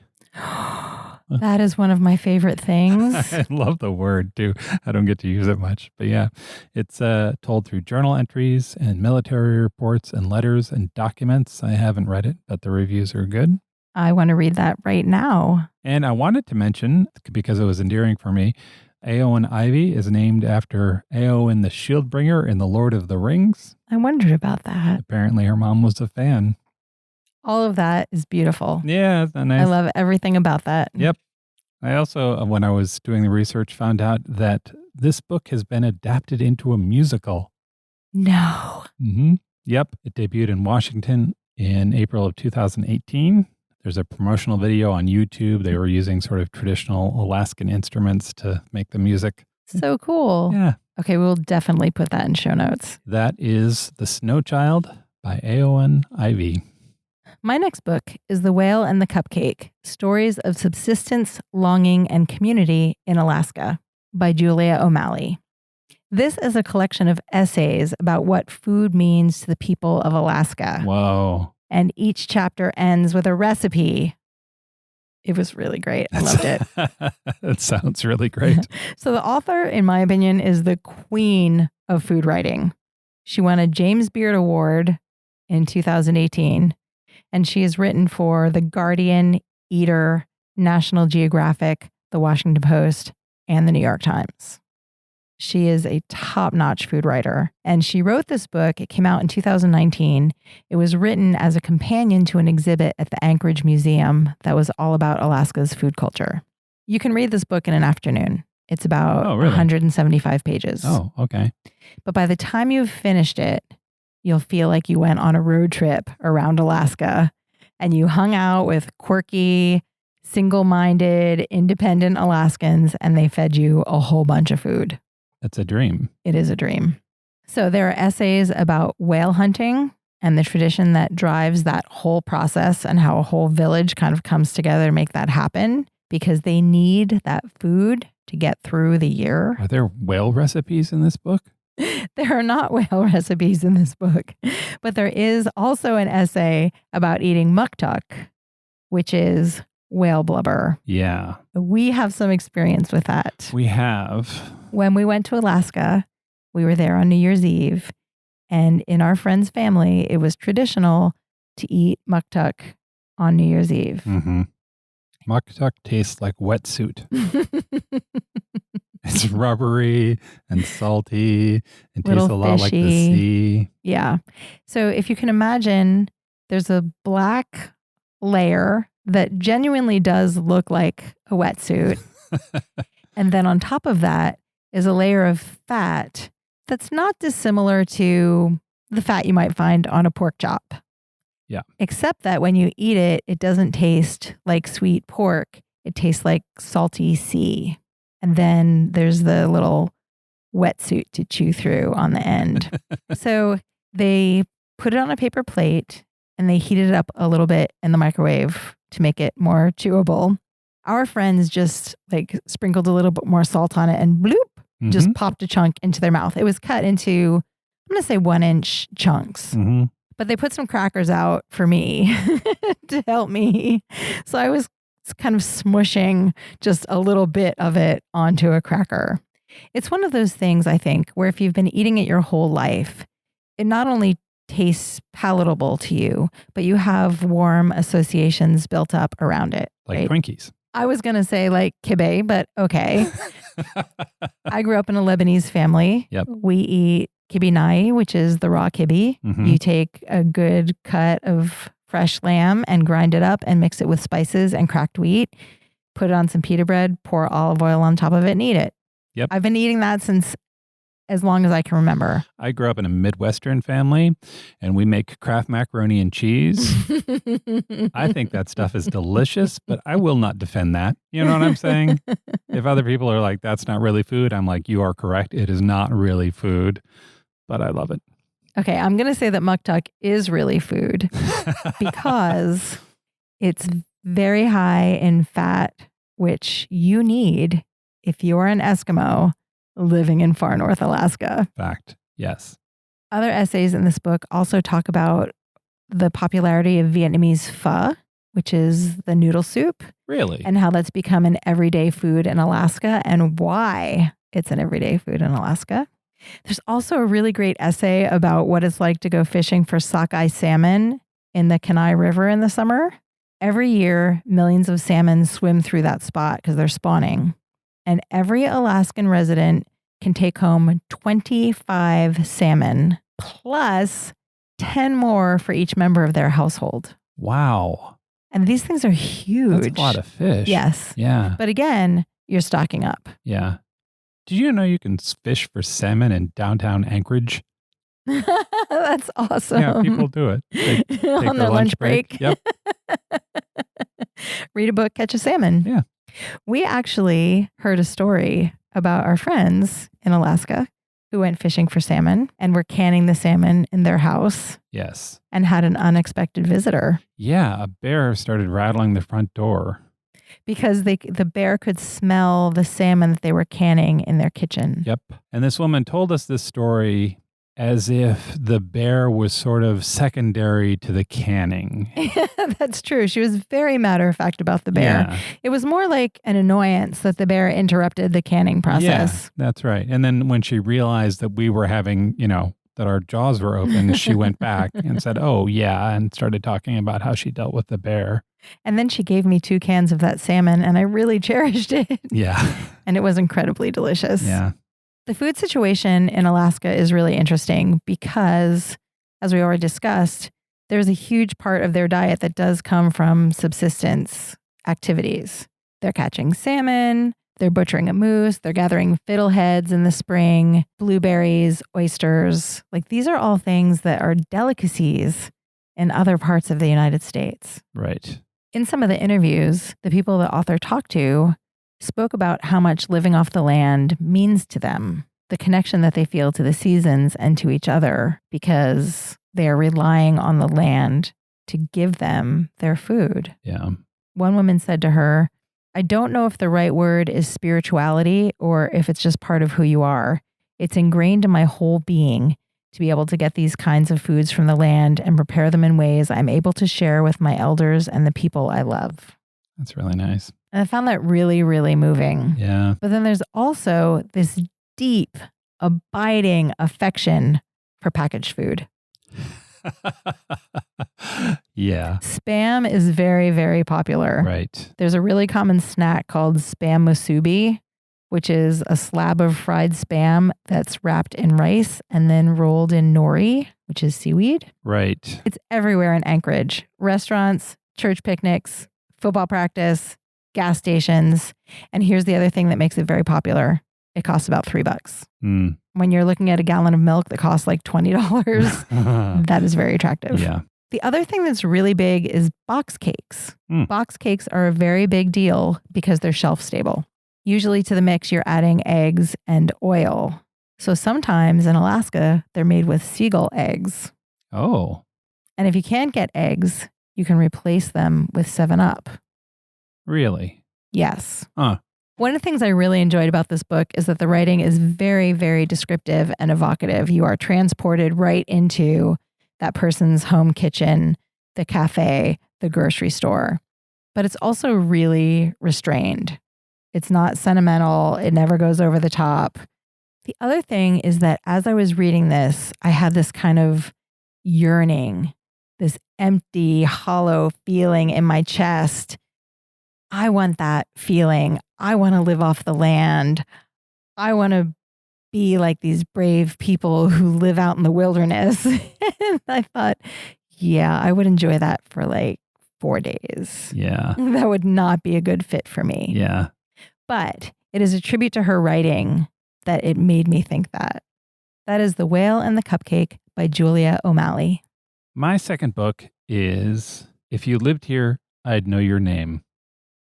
That is one of my favorite things. I love the word too. I don't get to use it much, but yeah, it's told through journal entries and military reports and letters and documents. I haven't read it, but the reviews are good. I want to read that right now. And I wanted to mention, because it was endearing for me, Éowyn Ivy is named after Éowyn the Shieldbringer in The Lord of the Rings. I wondered about that. Apparently her mom was a fan. All of that is beautiful. Yeah, isn't that nice? I love everything about that. Yep. I also, when I was doing the research, found out that this book has been adapted into a musical. No. Yep. It debuted in Washington in April of 2018. There's a promotional video on YouTube. They were using sort of traditional Alaskan instruments to make the music. So cool. Yeah. Okay, we'll definitely put that in show notes. That is The Snow Child by Éowyn Ivy. My next book is The Whale and the Cupcake, Stories of Subsistence, Longing, and Community in Alaska by Julia O'Malley. This is a collection of essays about what food means to the people of Alaska. Whoa. And each chapter ends with a recipe. It was really great. I loved it. That sounds really great. So the author, in my opinion, is the queen of food writing. She won a James Beard Award in 2018, and she has written for The Guardian, Eater, National Geographic, The Washington Post, and The New York Times. She is a top-notch food writer, and she wrote this book. It came out in 2019. It was written as a companion to an exhibit at the Anchorage Museum that was all about Alaska's food culture. You can read this book in an afternoon. It's about 175 pages. Oh, okay. But by the time you've finished it, you'll feel like you went on a road trip around Alaska and you hung out with quirky, single-minded, independent Alaskans, and they fed you a whole bunch of food. That's a dream. It is a dream. So there are essays about whale hunting and the tradition that drives that whole process and how a whole village kind of comes together to make that happen because they need that food to get through the year. Are there whale recipes in this book? There are not whale recipes in this book, but there is also an essay about eating muktuk, which is whale blubber. Yeah. We have some experience with that. We have. When we went to Alaska, we were there on New Year's Eve, and in our friend's family, it was traditional to eat muktuk on New Year's Eve. Mm-hmm. Muktuk tastes like wetsuit. It's rubbery and salty and tastes a lot like the sea. Yeah. So if you can imagine, there's a black layer that genuinely does look like a wetsuit. And then on top of that is a layer of fat that's not dissimilar to the fat you might find on a pork chop. Yeah. Except that when you eat it, it doesn't taste like sweet pork. It tastes like salty sea. And then there's the little wetsuit to chew through on the end. So they put it on a paper plate and they heated it up a little bit in the microwave to make it more chewable. Our friends just like sprinkled a little bit more salt on it and bloop, just popped a chunk into their mouth. It was cut into, I'm going to say 1-inch chunks. But they put some crackers out for me to help me. So I was kind of smushing just a little bit of it onto a cracker. It's one of those things, I think, where if you've been eating it your whole life, it not only tastes palatable to you, but you have warm associations built up around it. Like right? Twinkies. I was going to say like kibbeh, but okay. I grew up in a Lebanese family. Yep. We eat kibbeh nai, which is the raw kibbeh. Mm-hmm. You take a good cut of fresh lamb and grind it up and mix it with spices and cracked wheat, put it on some pita bread, pour olive oil on top of it and eat it. Yep. I've been eating that since as long as I can remember. I grew up in a Midwestern family, and we make Kraft macaroni and cheese. I think that stuff is delicious, but I will not defend that. You know what I'm saying? If other people are like, that's not really food, I'm like, you are correct. It is not really food, but I love it. Okay, I'm going to say that muktuk is really food because it's very high in fat, which you need if you're an Eskimo living in far north Alaska. Fact. Yes. Other essays in this book also talk about the popularity of Vietnamese pho, which is the noodle soup. Really? And how that's become an everyday food in Alaska and why it's an everyday food in Alaska. There's also a really great essay about what it's like to go fishing for sockeye salmon in the Kenai River in the summer. Every year, millions of salmon swim through that spot because they're spawning. And every Alaskan resident can take home 25 salmon plus 10 more for each member of their household. Wow. And these things are huge. That's a lot of fish. Yes. Yeah. But again, you're stocking up. Yeah. Did you know you can fish for salmon in downtown Anchorage? That's awesome. Yeah, people do it. They take on their lunch break. Yep. Read a book, catch a salmon. Yeah. We actually heard a story about our friends in Alaska who went fishing for salmon and were canning the salmon in their house. Yes. And had an unexpected visitor. Yeah, a bear started rattling the front door. Because the bear could smell the salmon that they were canning in their kitchen. Yep. And this woman told us this story as if the bear was sort of secondary to the canning. That's true. She was very matter of fact about the bear. Yeah. It was more like an annoyance that the bear interrupted the canning process. Yeah, that's right. And then when she realized that we were having, that our jaws were open, she went back and said, oh, yeah, and started talking about how she dealt with the bear. And then she gave me 2 cans of that salmon, and I really cherished it. Yeah. And it was incredibly delicious. Yeah. The food situation in Alaska is really interesting because, as we already discussed, there's a huge part of their diet that does come from subsistence activities. They're catching salmon, they're butchering a moose, they're gathering fiddleheads in the spring, blueberries, oysters. Like these are all things that are delicacies in other parts of the United States. Right. In some of the interviews, the people the author talked to spoke about how much living off the land means to them, the connection that they feel to the seasons and to each other because they are relying on the land to give them their food. Yeah. One woman said to her, I don't know if the right word is spirituality or if it's just part of who you are. It's ingrained in my whole being to be able to get these kinds of foods from the land and prepare them in ways I'm able to share with my elders and the people I love. That's really nice. And I found that really, really moving. Yeah. But then there's also this deep, abiding affection for packaged food. Yeah. Spam is very, very popular. Right. There's a really common snack called spam musubi, which is a slab of fried spam that's wrapped in rice and then rolled in nori, which is seaweed. Right. It's everywhere in Anchorage. Restaurants, church picnics, football practice, gas stations. And here's the other thing that makes it very popular. It costs about $3. Mm. When you're looking at a gallon of milk that costs like $20, that is very attractive. Yeah. The other thing that's really big is box cakes. Mm. Box cakes are a very big deal because they're shelf stable. Usually to the mix, you're adding eggs and oil. So sometimes in Alaska, they're made with seagull eggs. Oh. And if you can't get eggs, you can replace them with 7-Up. Really? Yes. Huh. One of the things I really enjoyed about this book is that the writing is very, very descriptive and evocative. You are transported right into that person's home kitchen, the cafe, the grocery store. But it's also really restrained. It's not sentimental. It never goes over the top. The other thing is that as I was reading this, I had this kind of yearning, this empty, hollow feeling in my chest. I want that feeling. I want to live off the land. I want to be like these brave people who live out in the wilderness. And I thought, yeah, I would enjoy that for like 4 days. Yeah. That would not be a good fit for me. Yeah. But it is a tribute to her writing that it made me think that. That is The Whale and the Cupcake by Julia O'Malley. My second book is If You Lived Here, I'd Know Your Name.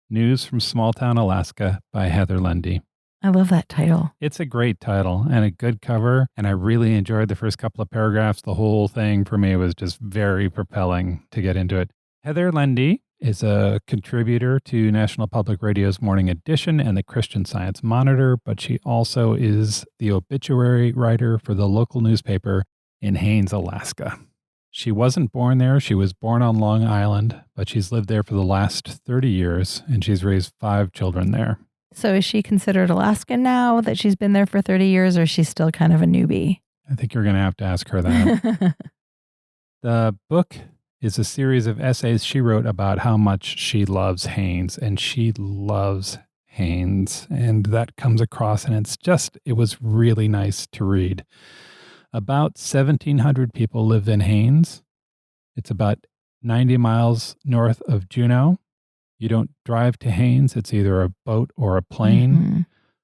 News from Small Town, Alaska by Heather Lundy. I love that title. It's a great title and a good cover, and I really enjoyed the first couple of paragraphs. The whole thing for me was just very propelling to get into it. Heather Lundy is a contributor to National Public Radio's Morning Edition and the Christian Science Monitor, but she also is the obituary writer for the local newspaper in Haines, Alaska. She wasn't born there. She was born on Long Island, but she's lived there for the last 30 years, and she's raised 5 children there. So is she considered Alaskan now that she's been there for 30 years, or is she still kind of a newbie? I think you're going to have to ask her that. The book is a series of essays she wrote about how much she loves Haines, and she loves Haines, and that comes across, and it was really nice to read. About 1,700 people live in Haines. It's about 90 miles north of Juneau. You don't drive to Haines. It's either a boat or a plane. Mm-hmm.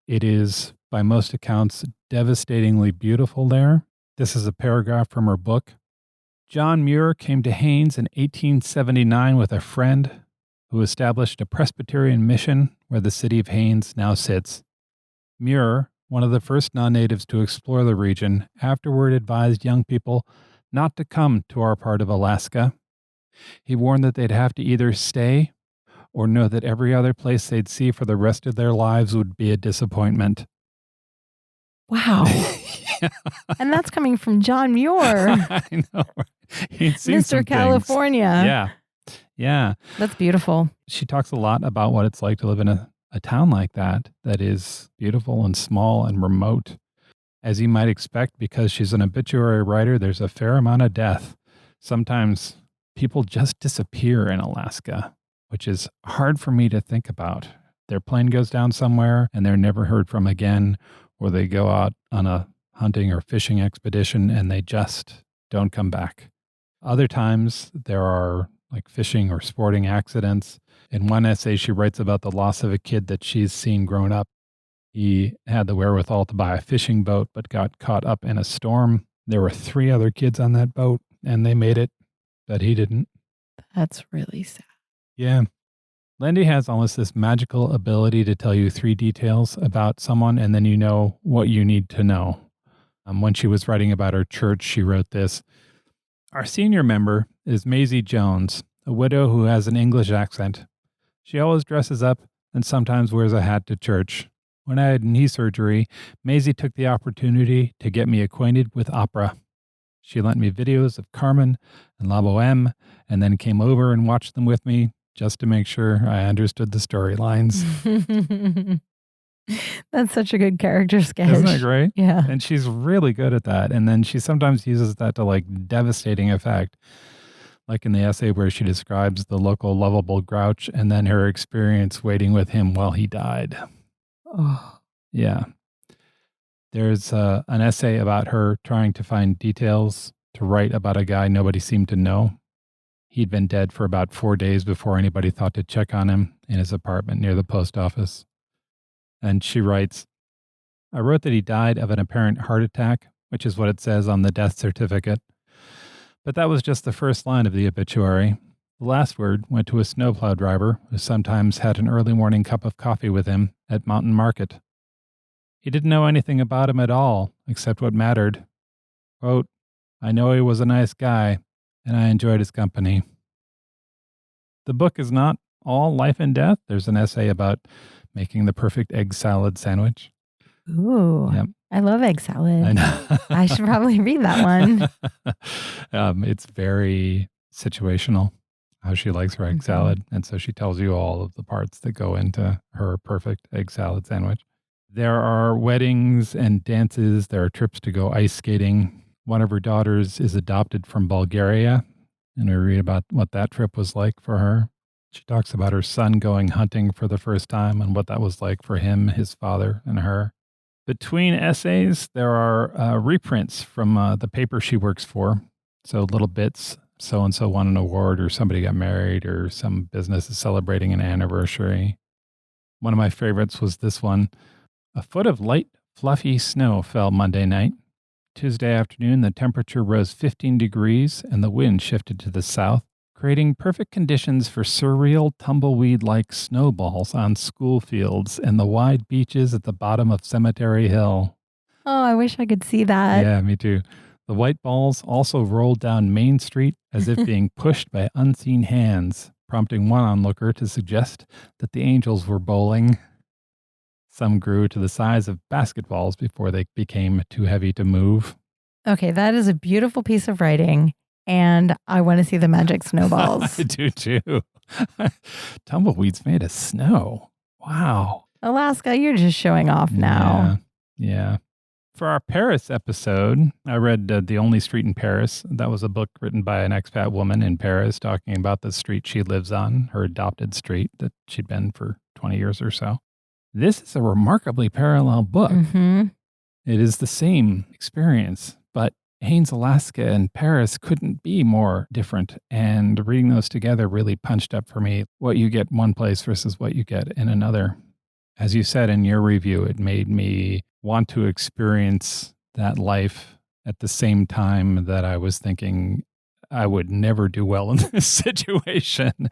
It is, by most accounts, devastatingly beautiful there. This is a paragraph from her book. John Muir came to Haines in 1879 with a friend who established a Presbyterian mission where the city of Haines now sits. Muir, one of the first non-natives to explore the region, afterward advised young people not to come to our part of Alaska. He warned that they'd have to either stay or know that every other place they'd see for the rest of their lives would be a disappointment. Wow. Yeah. And that's coming from John Muir. I know. He'd seen some Mr. California. Things. Yeah. That's beautiful. She talks a lot about what it's like to live in a town like that is beautiful and small and remote. As you might expect, because she's an obituary writer, there's a fair amount of death. Sometimes people just disappear in Alaska, which is hard for me to think about. Their plane goes down somewhere and they're never heard from again, or they go out on a hunting or fishing expedition and they just don't come back. Other times there are like fishing or sporting accidents. In one essay, she writes about the loss of a kid that she's seen grown up. He had the wherewithal to buy a fishing boat, but got caught up in a storm. There were 3 other kids on that boat and they made it, but he didn't. That's really sad. Yeah. Lindy has almost this magical ability to tell you 3 details about someone, and then you know what you need to know. When she was writing about her church, she wrote this. Our senior member is Maisie Jones, a widow who has an English accent. She always dresses up and sometimes wears a hat to church. When I had knee surgery, Maisie took the opportunity to get me acquainted with opera. She lent me videos of Carmen and La Boheme, and then came over and watched them with me just to make sure I understood the storylines. That's such a good character sketch. Isn't that great? Yeah. And she's really good at that. And then she sometimes uses that to like devastating effect. Like in the essay where she describes the local lovable grouch and then her experience waiting with him while he died. Oh. Yeah. There's an essay about her trying to find details to write about a guy nobody seemed to know. He'd been dead for about 4 days before anybody thought to check on him in his apartment near the post office. And she writes, I wrote that he died of an apparent heart attack, which is what it says on the death certificate. But that was just the first line of the obituary. The last word went to a snowplow driver who sometimes had an early morning cup of coffee with him at Mountain Market. He didn't know anything about him at all, except what mattered. Quote, I know he was a nice guy, and I enjoyed his company. The book is not all life and death. There's an essay about making the perfect egg salad sandwich. Ooh. Yep. I love egg salad. I know. I should probably read that one. It's very situational, how she likes her egg salad. And so she tells you all of the parts that go into her perfect egg salad sandwich. There are weddings and dances. There are trips to go ice skating. One of her daughters is adopted from Bulgaria, and we read about what that trip was like for her. She talks about her son going hunting for the first time and what that was like for him, his father, and her. Between essays, there are reprints from the paper she works for. So little bits, so-and-so won an award, or somebody got married, or some business is celebrating an anniversary. One of my favorites was this one. A foot of light, fluffy snow fell Monday night. Tuesday afternoon, the temperature rose 15 degrees and the wind shifted to the south, creating perfect conditions for surreal tumbleweed-like snowballs on school fields and the wide beaches at the bottom of Cemetery Hill. Oh, I wish I could see that. Yeah, me too. The white balls also rolled down Main Street as if being pushed by unseen hands, prompting one onlooker to suggest that the angels were bowling. Some grew to the size of basketballs before they became too heavy to move. Okay, that is a beautiful piece of writing, and I want to see the magic snowballs. I do too. Tumbleweeds made of snow. Wow. Alaska, you're just showing off now. Yeah. For our Paris episode, I read The Only Street in Paris. That was a book written by an expat woman in Paris talking about the street she lives on, her adopted street that she'd been for 20 years or so. This is a remarkably parallel book. Mm-hmm. It is the same experience, but Haines, Alaska and Paris couldn't be more different. And reading those together really punched up for me what you get one place versus what you get in another. As you said in your review, it made me want to experience that life at the same time that I was thinking I would never do well in this situation.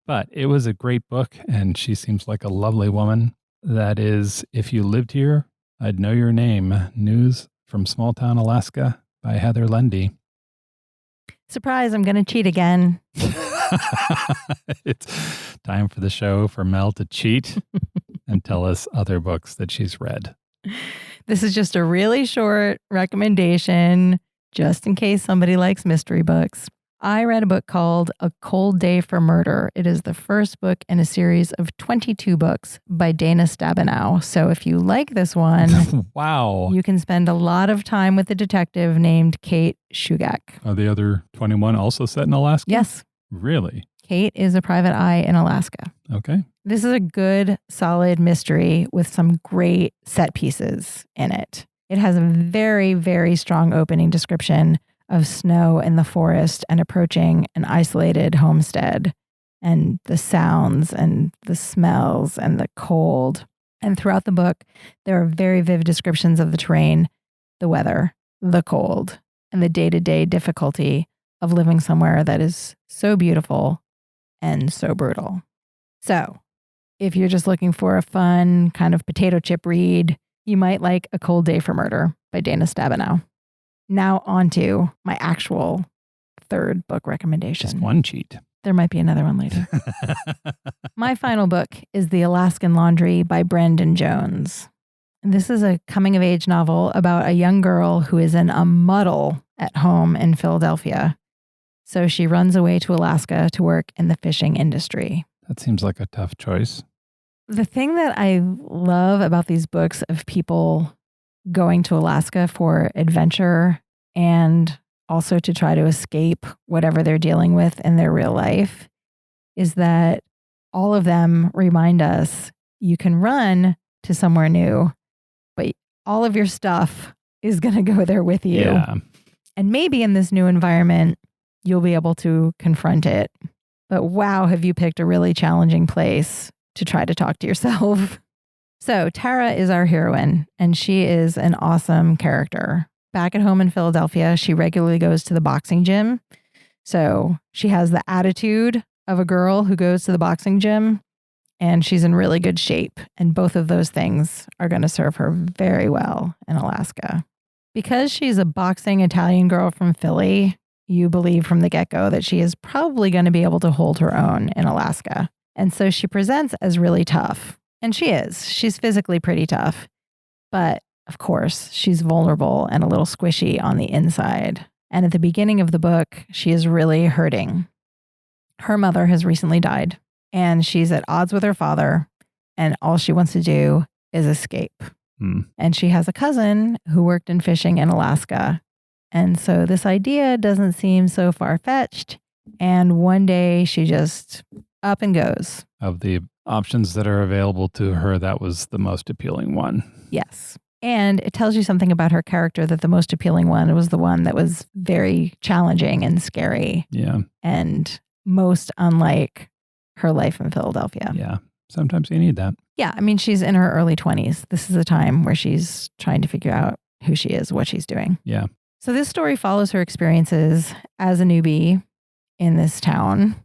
But it was a great book, and she seems like a lovely woman. That is, If You Lived Here, I'd Know Your Name. News from Small Town, Alaska by Heather Lundy. Surprise, I'm going to cheat again. It's time for the show for Mel to cheat and tell us other books that she's read. This is just a really short recommendation, just in case somebody likes mystery books. I read a book called A Cold Day for Murder. It is the first book in a series of 22 books by Dana Stabenow. So if you like this one, wow, you can spend a lot of time with a detective named Kate Shugak. Are the other 21 also set in Alaska? Yes. Really? Kate is a private eye in Alaska. Okay. This is a good, solid mystery with some great set pieces in it. It has a very, very strong opening description of snow in the forest and approaching an isolated homestead, and the sounds and the smells and the cold. And throughout the book, there are very vivid descriptions of the terrain, the weather, the cold, and the day-to-day difficulty of living somewhere that is so beautiful and so brutal. So, if you're just looking for a fun kind of potato chip read, you might like A Cold Day for Murder by Dana Stabenow. Now on to my actual third book recommendation. Just one cheat. There might be another one later. My final book is The Alaskan Laundry by Brandon Jones. And this is a coming-of-age novel about a young girl who is in a muddle at home in Philadelphia. So she runs away to Alaska to work in the fishing industry. That seems like a tough choice. The thing that I love about these books of people going to Alaska for adventure and also to try to escape whatever they're dealing with in their real life is that all of them remind us you can run to somewhere new, but all of your stuff is going to go there with you. Yeah. And maybe in this new environment, you'll be able to confront it. But wow, have you picked a really challenging place to try to talk to yourself. So Tara is our heroine, and she is an awesome character. Back at home in Philadelphia, she regularly goes to the boxing gym. So she has the attitude of a girl who goes to the boxing gym, and she's in really good shape. And both of those things are going to serve her very well in Alaska. Because she's a boxing Italian girl from Philly, you believe from the get-go that she is probably going to be able to hold her own in Alaska. And so she presents as really tough. And she is. She's physically pretty tough. But of course, she's vulnerable and a little squishy on the inside. And at the beginning of the book, she is really hurting. Her mother has recently died, and she's at odds with her father, and all she wants to do is escape. And she has a cousin who worked in fishing in Alaska. And so this idea doesn't seem so far-fetched. And one day she just up and goes. Of the options that are available to her, that was the most appealing one. Yes. And it tells you something about her character that the most appealing one was the one that was very challenging and scary. Yeah. And most unlike her life in Philadelphia. Yeah. Sometimes you need that. Yeah. I mean, she's in her early 20s. This is a time where she's trying to figure out who she is, what she's doing. Yeah. So this story follows her experiences as a newbie in this town.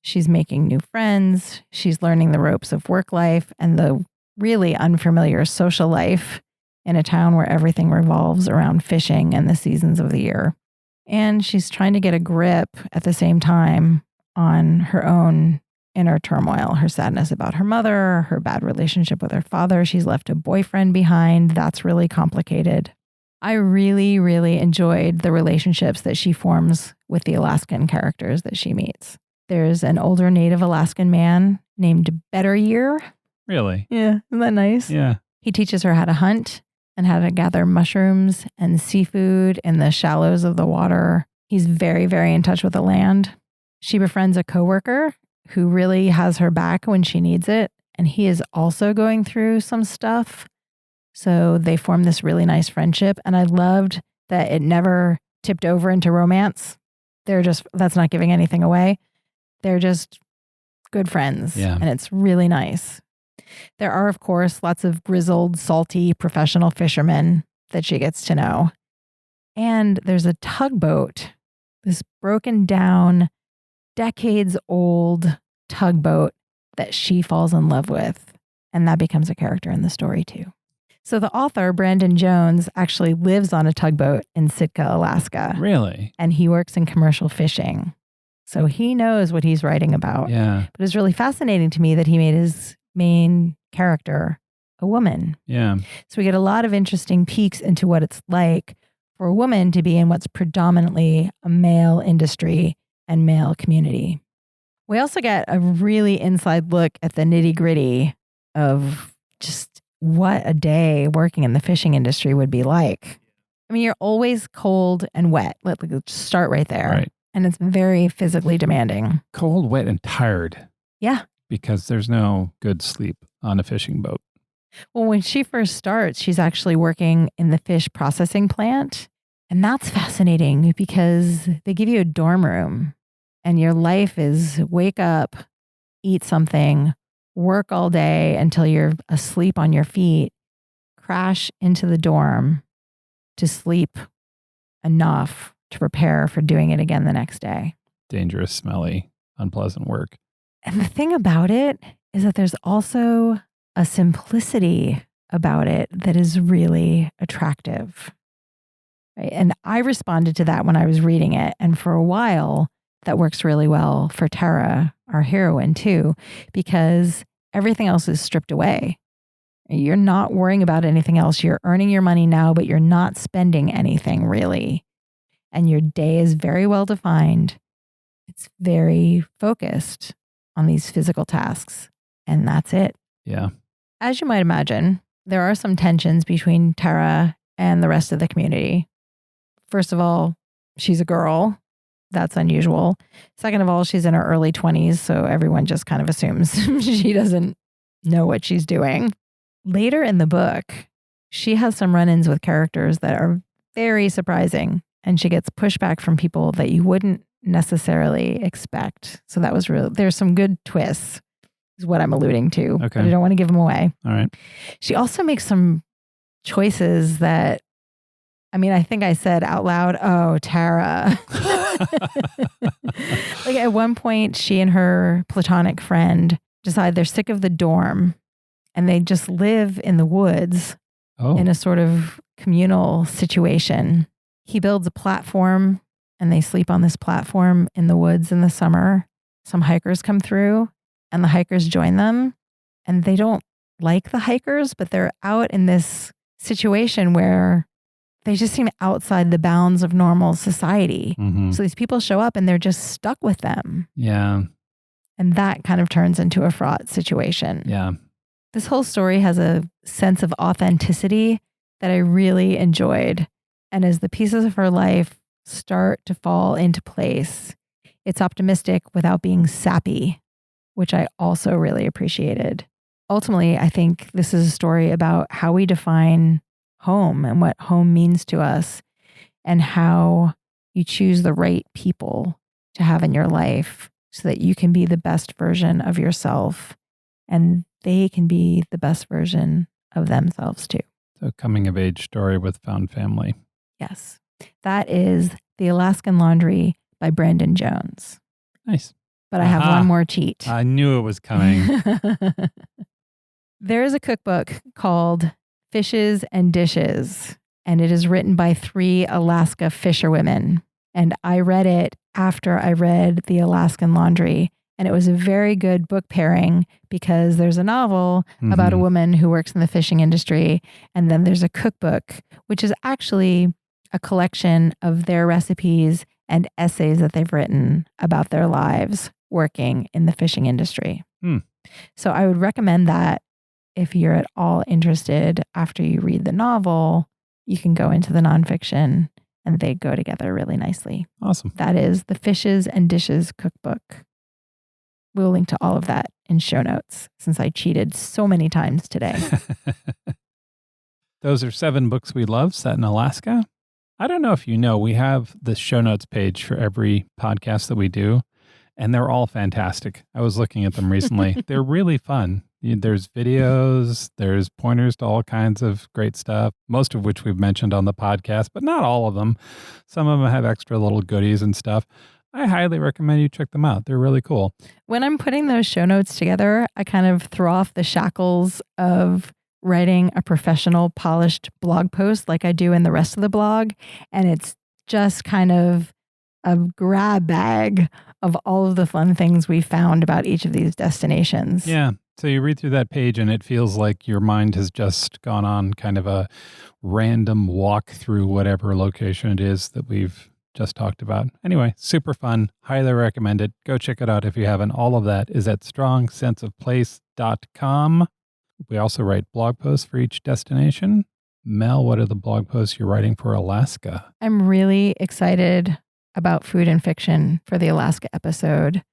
She's making new friends. She's learning the ropes of work life and the really unfamiliar social life in a town where everything revolves around fishing and the seasons of the year. And she's trying to get a grip at the same time on her own inner turmoil, her sadness about her mother, her bad relationship with her father. She's left a boyfriend behind. That's really complicated. I really, really enjoyed the relationships that she forms with the Alaskan characters that she meets. There's an older native Alaskan man named Better Year. Really? Yeah. Isn't that nice? Yeah. He teaches her how to hunt and how to gather mushrooms and seafood in the shallows of the water. He's very, very in touch with the land. She befriends a coworker who really has her back when she needs it. And he is also going through some stuff. So they form this really nice friendship. And I loved that it never tipped over into romance. That's not giving anything away. They're just good friends. Yeah. And it's really nice. There are, of course, lots of grizzled, salty, professional fishermen that she gets to know. And there's a tugboat, this broken down, decades old tugboat that she falls in love with. And that becomes a character in the story too. So the author, Brandon Jones, actually lives on a tugboat in Sitka, Alaska. Really? And he works in commercial fishing. So he knows what he's writing about. Yeah. But it's really fascinating to me that he made his main character a woman. Yeah. So we get a lot of interesting peeks into what it's like for a woman to be in what's predominantly a male industry and male community. We also get a really inside look at the nitty-gritty of just what a day working in the fishing industry would be like. I mean, you're always cold and wet. Let's start right there. Right. And it's very physically demanding. Cold, wet, and tired. Yeah. Because there's no good sleep on a fishing boat. Well, when she first starts, she's actually working in the fish processing plant. And that's fascinating because they give you a dorm room and your life is wake up, eat something, work all day until you're asleep on your feet, crash into the dorm to sleep enough to prepare for doing it again the next day. Dangerous, smelly, unpleasant work. And the thing about it is that there's also a simplicity about it that is really attractive. Right? And I responded to that when I was reading it. And for a while, that works really well for Tara, our heroine, too, because everything else is stripped away. You're not worrying about anything else. You're earning your money now, but you're not spending anything really. And your day is very well defined. It's very focused on these physical tasks. And that's it. Yeah. As you might imagine, there are some tensions between Tara and the rest of the community. First of all, she's a girl. That's unusual. Second of all, she's in her early 20s, so everyone just kind of assumes she doesn't know what she's doing. Later in the book, she has some run-ins with characters that are very surprising, and she gets pushback from people that you wouldn't necessarily expect. So that was real. There's some good twists, is what I'm alluding to. Okay. But I don't want to give them away. All right. She also makes some choices that, I mean, I think I said out loud, oh, Tara. Like at one point, she and her platonic friend decide they're sick of the dorm and they just live in the woods in a sort of communal situation. He builds a platform and they sleep on this platform in the woods in the summer. Some hikers come through and the hikers join them, and they don't like the hikers, but they're out in this situation where they just seem outside the bounds of normal society. Mm-hmm. So these people show up and they're just stuck with them. Yeah. And that kind of turns into a fraught situation. Yeah. This whole story has a sense of authenticity that I really enjoyed. And as the pieces of her life start to fall into place, it's optimistic without being sappy, which I also really appreciated. Ultimately, I think this is a story about how we define home and what home means to us, and how you choose the right people to have in your life so that you can be the best version of yourself and they can be the best version of themselves too. So, coming of age story with found family. Yes. That is The Alaskan Laundry by Brandon Jones. Nice. But I have one more cheat. I knew it was coming. There is a cookbook called Fishes and Dishes, and it is written by 3 Alaska fisherwomen. And I read it after I read The Alaskan Laundry. And it was a very good book pairing because there's a novel about a woman who works in the fishing industry. And then there's a cookbook, which is actually a collection of their recipes and essays that they've written about their lives working in the fishing industry. So I would recommend that if you're at all interested after you read the novel, you can go into the nonfiction and they go together really nicely. Awesome. That is the Fishes and Dishes cookbook. We'll link to all of that in show notes since I cheated so many times today. Those are 7 books we love set in Alaska. I don't know if you know, we have the show notes page for every podcast that we do, and they're all fantastic. I was looking at them recently. They're really fun. There's videos, there's pointers to all kinds of great stuff, most of which we've mentioned on the podcast, but not all of them. Some of them have extra little goodies and stuff. I highly recommend you check them out. They're really cool. When I'm putting those show notes together, I kind of throw off the shackles of writing a professional, polished blog post like I do in the rest of the blog. And it's just kind of a grab bag of all of the fun things we found about each of these destinations. Yeah. So you read through that page and it feels like your mind has just gone on kind of a random walk through whatever location it is that we've just talked about. Anyway, super fun. Highly recommend it. Go check it out if you haven't. All of that is at strongsenseofplace.com. We also write blog posts for each destination. Mel, what are the blog posts you're writing for Alaska? I'm really excited about food and fiction for the Alaska episode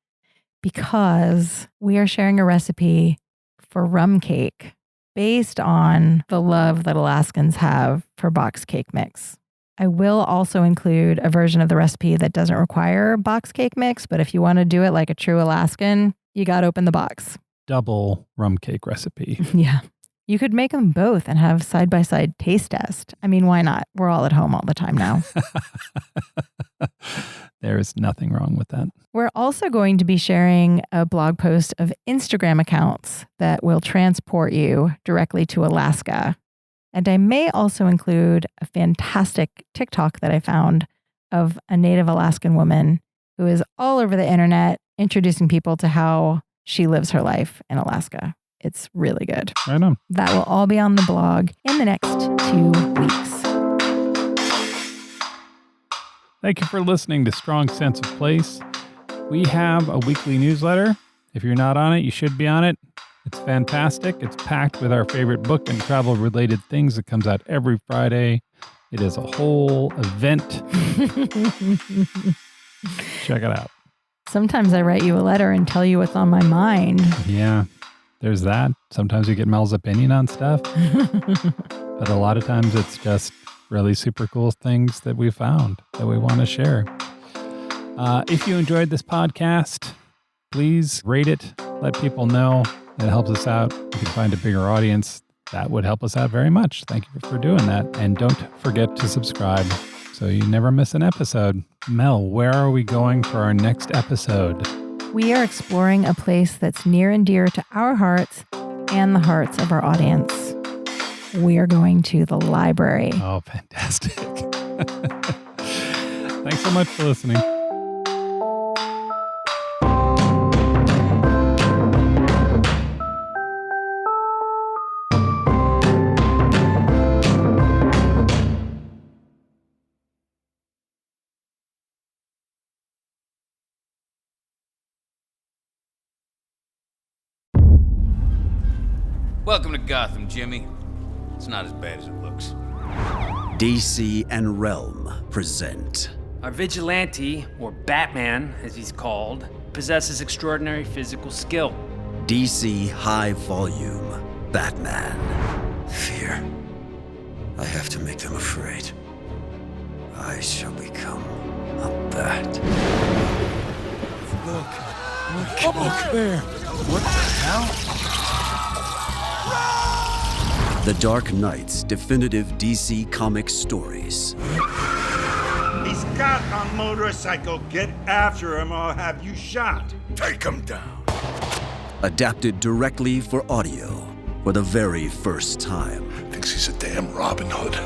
because we are sharing a recipe for rum cake based on the love that Alaskans have for box cake mix. I will also include a version of the recipe that doesn't require box cake mix, but if you want to do it like a true Alaskan, you got to open the box. Double rum cake recipe. Yeah. You could make them both and have side-by-side taste test. I mean, why not? We're all at home all the time now. There is nothing wrong with that. We're also going to be sharing a blog post of Instagram accounts that will transport you directly to Alaska. And I may also include a fantastic TikTok that I found of a native Alaskan woman who is all over the internet introducing people to how she lives her life in Alaska. It's really good. Right on. That will all be on the blog in the next 2 weeks. Thank you for listening to Strong Sense of Place. We have a weekly newsletter. If you're not on it, you should be on it. It's fantastic. It's packed with our favorite book and travel-related things. It comes out every Friday. It is a whole event. Check it out. Sometimes I write you a letter and tell you what's on my mind. Yeah, there's that. Sometimes you get Mel's opinion on stuff. But a lot of times it's just really super cool things that we found that we want to share. If you enjoyed this podcast, please rate it. Let people know. It helps us out. We can find a bigger audience. That would help us out very much. Thank you for doing that. And don't forget to subscribe so you never miss an episode. Mel, where are we going for our next episode? We are exploring a place that's near and dear to our hearts and the hearts of our audience. We are going to the library. Oh, fantastic. Thanks so much for listening. Welcome to Gotham, Jimmy. It's not as bad as it looks. DC and Realm present Our vigilante, or Batman as he's called, possesses extraordinary physical skill. DC High Volume Batman. Fear. I have to make them afraid. I shall become a bat. Look there. What the hell? The Dark Knight's definitive DC Comics stories. He's got a motorcycle. Get after him or I'll have you shot. Take him down. Adapted directly for audio for the very first time. Thinks he's a damn Robin Hood.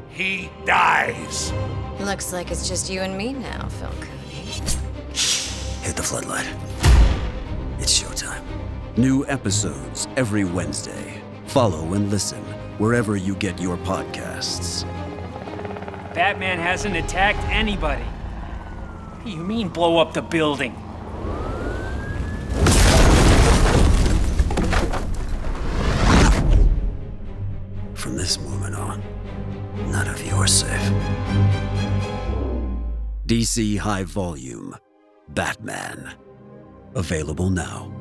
He dies. Looks like it's just you and me now, Phil Cooney. Hit the floodlight. It's showtime. New episodes every Wednesday. Follow and listen wherever you get your podcasts. Batman hasn't attacked anybody. What do you mean, blow up the building? From this moment on, none of you are safe. DC High Volume Batman. Available now.